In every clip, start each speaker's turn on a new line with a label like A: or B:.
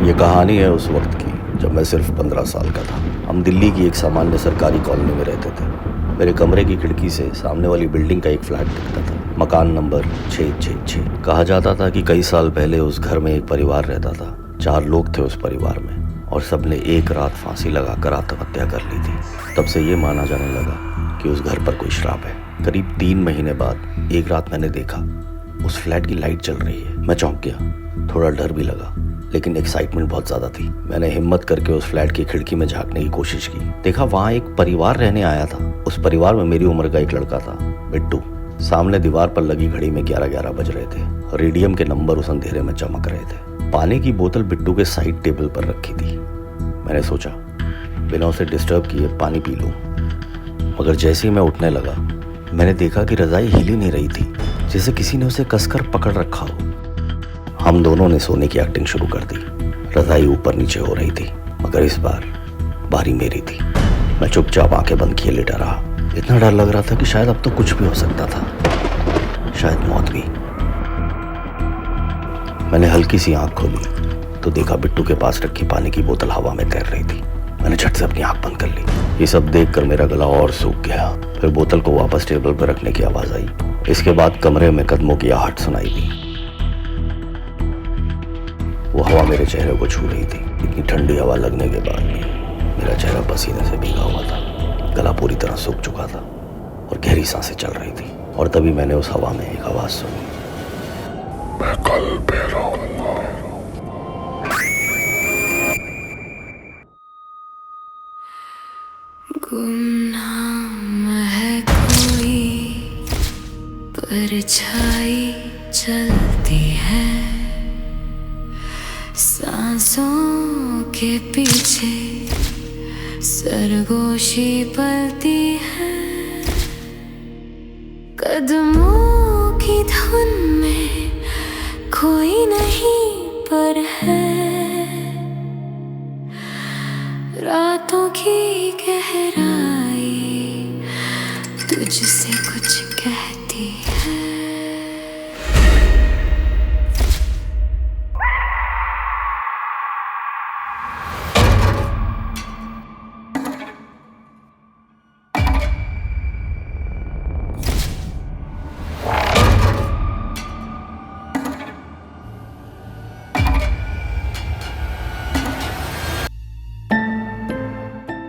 A: ये कहानी है उस वक्त की जब मैं सिर्फ 15 साल का था। हम दिल्ली की एक सामान्य सरकारी कॉलोनी में रहते थे। मेरे कमरे की खिड़की से सामने वाली बिल्डिंग का एक फ्लैट दिखता था, मकान नंबर 666। कहा जाता था कि कई साल पहले उस घर में एक परिवार रहता था। 4 लोग थे उस परिवार में और सबने एक रात फांसी लगाकर आत्महत्या कर ली थी। तब से ये माना जाने लगा कि उस घर पर कोई श्राप है। करीब 3 महीने बाद एक रात मैंने देखा उस फ्लैट की लाइट जल रही है। मैं चौंक गया, थोड़ा डर भी लगा, लेकिन एक्साइटमेंट बहुत ज्यादा थी। मैंने हिम्मत करके उस फ्लैट की खिड़की में झांकने की कोशिश की। देखा वहाँ एक परिवार रहने आया था। उस परिवार में मेरी उम्र का एक लड़का था, बिट्टू। सामने दीवार पर लगी घड़ी में 11:11 बज रहे थे। रेडियम के नंबर उस अंधेरे में चमक रहे थे। पानी की बोतल बिट्टू के साइड टेबल पर रखी थी। मैंने सोचा बिना उसे डिस्टर्ब किए पानी पी लूं, मगर जैसे ही मैं उठने लगा मैंने देखा कि रजाई हिल ही नहीं रही थी, जैसे किसी ने उसे कसकर पकड़ रखा हो। हम दोनों ने सोने की एक्टिंग शुरू कर दी। रजाई ऊपर नीचे हो रही थी, मगर इस बार बारी मेरी थी। मैं चुपचाप आंखें बंद किए लेटा रहा। इतना डर लग रहा था कि शायद अब तो कुछ भी हो सकता था, शायद मौत भी। मैंने हल्की सी आंख खोली तो देखा बिट्टू के पास रखी पानी की बोतल हवा में तैर रही थी। मैंने झट से अपनी आंख बंद कर ली। ये सब देखकर मेरा गला और सूख गया। फिर बोतल को वापस टेबल पर रखने की आवाज आई। इसके बाद कमरे में कदमों की आहट सुनाई दी। वो हवा मेरे चेहरे को छू रही थी। इतनी ठंडी हवा लगने के बाद भी मेरा चेहरा पसीने से भीगा हुआ था। गला पूरी तरह सूख चुका था और गहरी सांसें चल रही थी। और तभी मैंने उस हवा में एक आवाज सुनी,
B: मैं कल पे रहूंगा।
C: गुमनाम है कोई, परछाई चलती है सांसों के पीछे, सरगोशी पलती है। कदमों की धुन में कोई नहीं पर है, रातों की गहराई तुझसे कुछ कहती है।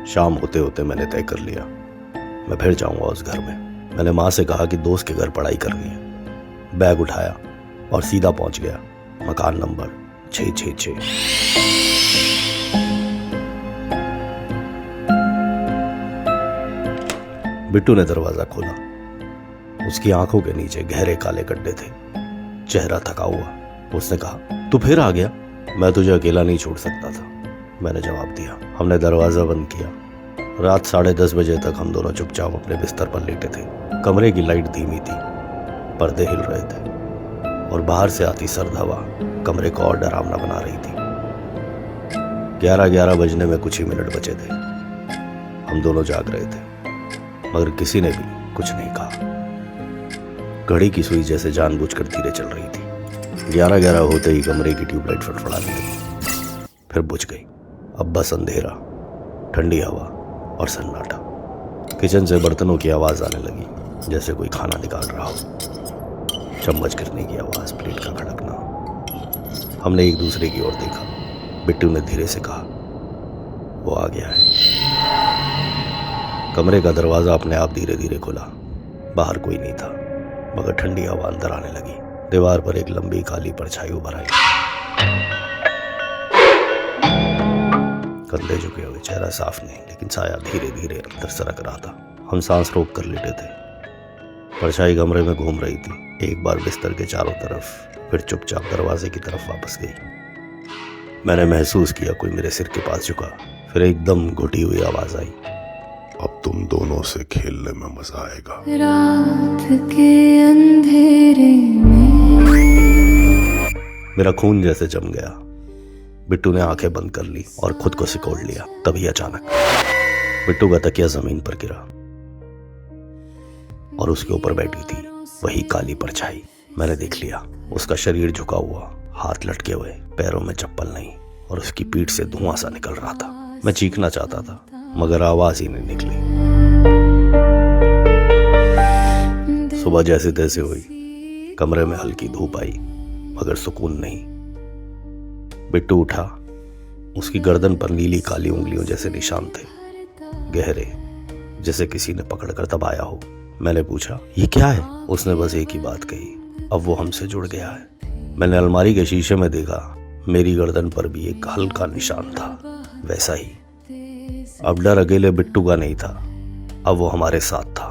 A: शाम होते होते मैंने तय कर लिया मैं फिर जाऊंगा उस घर में। मैंने माँ से कहा कि दोस्त के घर पढ़ाई करनी है। बैग उठाया और सीधा पहुंच गया मकान नंबर 666। बिट्टू ने दरवाजा खोला। उसकी आंखों के नीचे गहरे काले गड्ढे थे, चेहरा थका हुआ। उसने कहा, तू फिर आ गया? मैं तुझे अकेला नहीं छोड़ सकता था, मैंने जवाब दिया। हमने दरवाजा बंद किया। रात 10:30 बजे तक हम दोनों चुपचाप अपने बिस्तर पर लेटे थे। कमरे की लाइट धीमी थी, पर्दे हिल रहे थे और बाहर से आती सर्द हवा कमरे को और डरावना बना रही थी। 11:11 बजने में कुछ ही मिनट बचे थे। हम दोनों जाग रहे थे, मगर किसी ने भी कुछ नहीं कहा। घड़ी की सुई जैसे जानबूझकर धीरे चल रही थी। 11:11 होते ही कमरे की ट्यूबलाइट फटफड़ाने लगी, फिर बुझ गई। अब बस अंधेरा, ठंडी हवा और सन्नाटा। किचन से बर्तनों की आवाज आने लगी, जैसे कोई खाना निकाल रहा हो। चम्मच गिरने की आवाज, प्लेट का खड़कना। हमने एक दूसरे की ओर देखा। बिट्टू ने धीरे से कहा, वो आ गया है। कमरे का दरवाजा अपने आप धीरे धीरे खुला। बाहर कोई नहीं था, मगर ठंडी हवा अंदर आने लगी। दीवार पर एक लंबी काली परछाई उभर आई। कंधे झुके हुए, चेहरा साफ नहीं, लेकिन साया धीरे धीरे अंदर सरक रहा था। हम सांस रोक कर लेटे थे। परछाई कमरे में घूम रही थी, एक बार बिस्तर के चारों तरफ, फिर चुपचाप दरवाजे की तरफ वापस गई। मैंने महसूस किया कोई मेरे सिर के पास झुका। फिर एकदम घुटी हुई आवाज आई,
B: अब तुम दोनों से खेलने में मजा आएगा।
C: रात के अंधेरे में
A: मेरा खून जैसे जम गया। बिट्टू ने आंखें बंद कर ली और खुद को सिकोड़ लिया। तभी अचानक बिट्टू का तकिया जमीन पर गिरा और उसके ऊपर बैठी थी वही काली परछाई। मैंने देख लिया, उसका शरीर झुका हुआ, हाथ लटके हुए, पैरों में चप्पल नहीं, और उसकी पीठ से धुआं सा निकल रहा था। मैं चीखना चाहता था मगर आवाज ही नहीं निकली। सुबह जैसे तैसे हुई, कमरे में हल्की धूप आई मगर सुकून नहीं। बिट्टू उठा, उसकी गर्दन पर नीली काली उंगलियों जैसे निशान थे, गहरे, जैसे किसी ने पकड़कर दबाया हो। मैंने पूछा, ये क्या है? उसने बस एक ही बात कही, अब वो हमसे जुड़ गया है। मैंने अलमारी के शीशे में देखा, मेरी गर्दन पर भी एक हल्का निशान था, वैसा ही। अब डर अकेले बिट्टू का नहीं था, अब वो हमारे साथ था,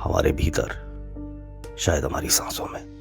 A: हमारे भीतर, शायद हमारी सांसों में।